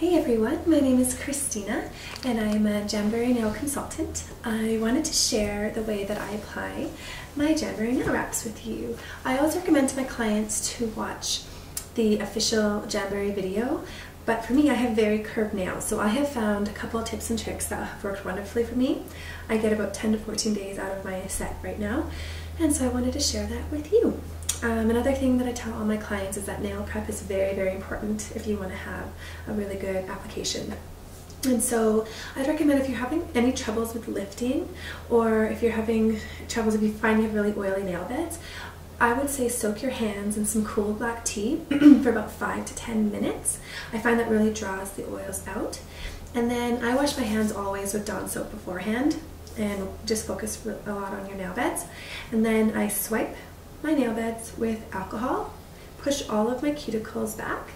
Hey everyone, my name is Christina and I'm a Jamberry nail consultant. I wanted to share the way that I apply my Jamberry nail wraps with you. I always recommend to my clients to watch the official Jamberry video, but for me I have very curved nails, so I have found a couple of tips and tricks that have worked wonderfully for me. I get about 10 to 14 days out of my set right now, and so I wanted to share that with you. Another thing that I tell all my clients is that nail prep is very, very important if you want to have a really good application. And so I'd recommend if you're having any troubles with lifting, or if you're having troubles if you find you have really oily nail beds, I would say soak your hands in some cool black tea for about 5 to 10 minutes. I find that really draws the oils out. And then I wash my hands always with Dawn soap beforehand and just focus a lot on your nail beds. And then I swipe my nail beds with alcohol, push all of my cuticles back,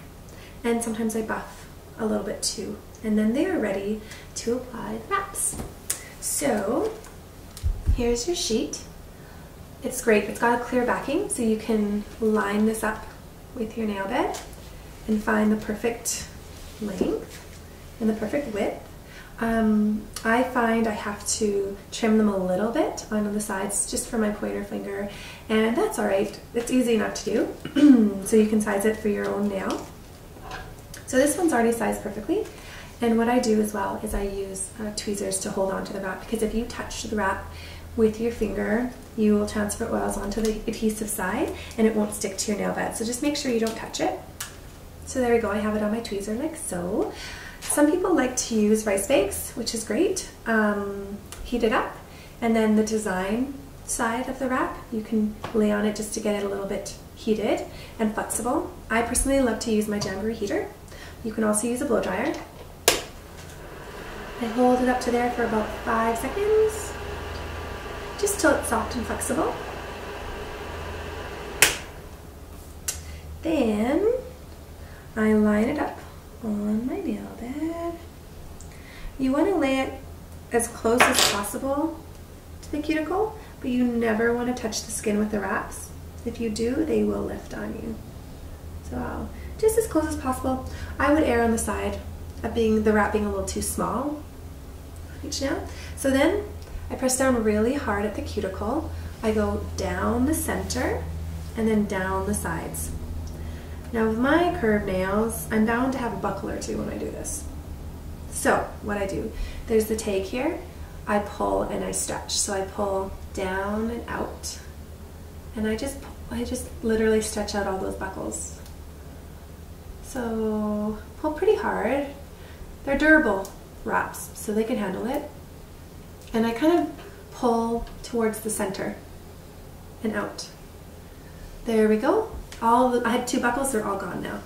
and sometimes I buff a little bit too. And then they are ready to apply the wraps. So here's your sheet. It's great. It's got a clear backing, so you can line this up with your nail bed and find the perfect length and the perfect width. I find I have to trim them a little bit on the sides just for my pointer finger, and that's alright. It's easy enough to do, so you can size it for your own nail. So this one's already sized perfectly, and what I do as well is I use tweezers to hold on to the wrap, because if you touch the wrap with your finger, you will transfer oils onto the adhesive side and it won't stick to your nail bed. So just make sure you don't touch it. So there we go, I have it on my tweezer like so. Some people like to use rice bakes, which is great. Heat it up, and then the design side of the wrap, you can lay on it just to get it a little bit heated and flexible. I personally love to use my Jamberry heater. You can also use a blow dryer. I hold it up to there for about 5 seconds, just till it's soft and flexible. Then I line it up on my nail bed. You want to lay it as close as possible to the cuticle, but you never want to touch the skin with the wraps. If you do, they will lift on you. So just as close as possible. I would err on the side of the wrap being a little too small each nail. So then I press down really hard at the cuticle. I go down the center and then down the sides. Now with my curved nails, I'm bound to have a buckle or two when I do this. So what I do, there's the tag here, I pull and I stretch. So I pull down and out, and I just literally stretch out all those buckles. So pull pretty hard. They're durable wraps, so they can handle it. And I kind of pull towards the center and out. There we go. I had 2 buckles, they're all gone now.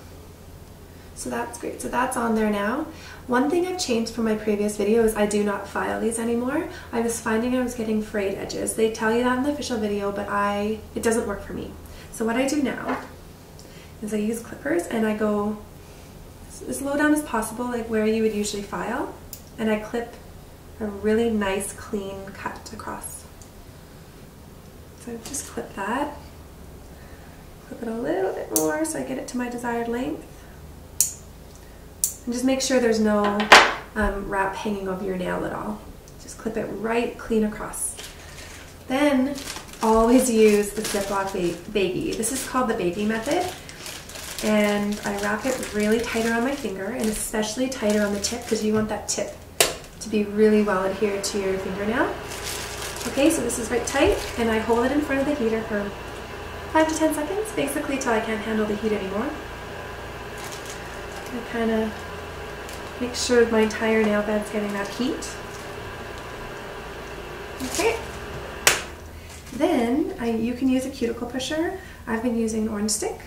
So that's great. So that's on there now. One thing I've changed from my previous video is I do not file these anymore. I was finding I was getting frayed edges. They tell you that in the official video, but it doesn't work for me. So what I do now is I use clippers and I go as low down as possible, like where you would usually file, and I clip a really nice clean cut across. So just clip that. Clip it a little bit more so I get it to my desired length. And just make sure there's no wrap hanging over your nail at all. Just clip it right clean across. Then always use the Ziploc Baggie. This is called the Baggie method. And I wrap it really tight around my finger, and especially tighter on the tip, because you want that tip to be really well adhered to your fingernail. Okay, so this is right tight, and I hold it in front of the heater for 5 to 10 seconds, basically till I can't handle the heat anymore. I kind of make sure my entire nail bed's getting that heat. Okay. Then you can use a cuticle pusher. I've been using an orange stick.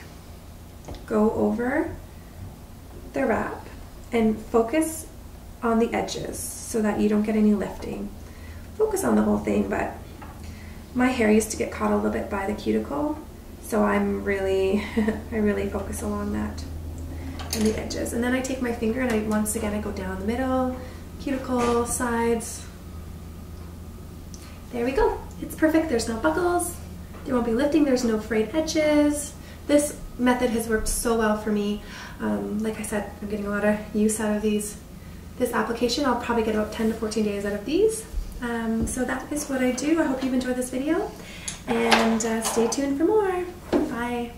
Go over the wrap and focus on the edges so that you don't get any lifting. Focus on the whole thing, but my hair used to get caught a little bit by the cuticle, so I really focus along that and the edges. And then I take my finger and once again I go down the middle, cuticle, sides. There we go. It's perfect. There's no buckles. There won't be lifting. There's no frayed edges. this method has worked so well for me. Like I said, I'm getting a lot of use out of this application. I'll probably get about 10 to 14 days out of these. So that is what I do. I hope you've enjoyed this video, and stay tuned for more. Bye.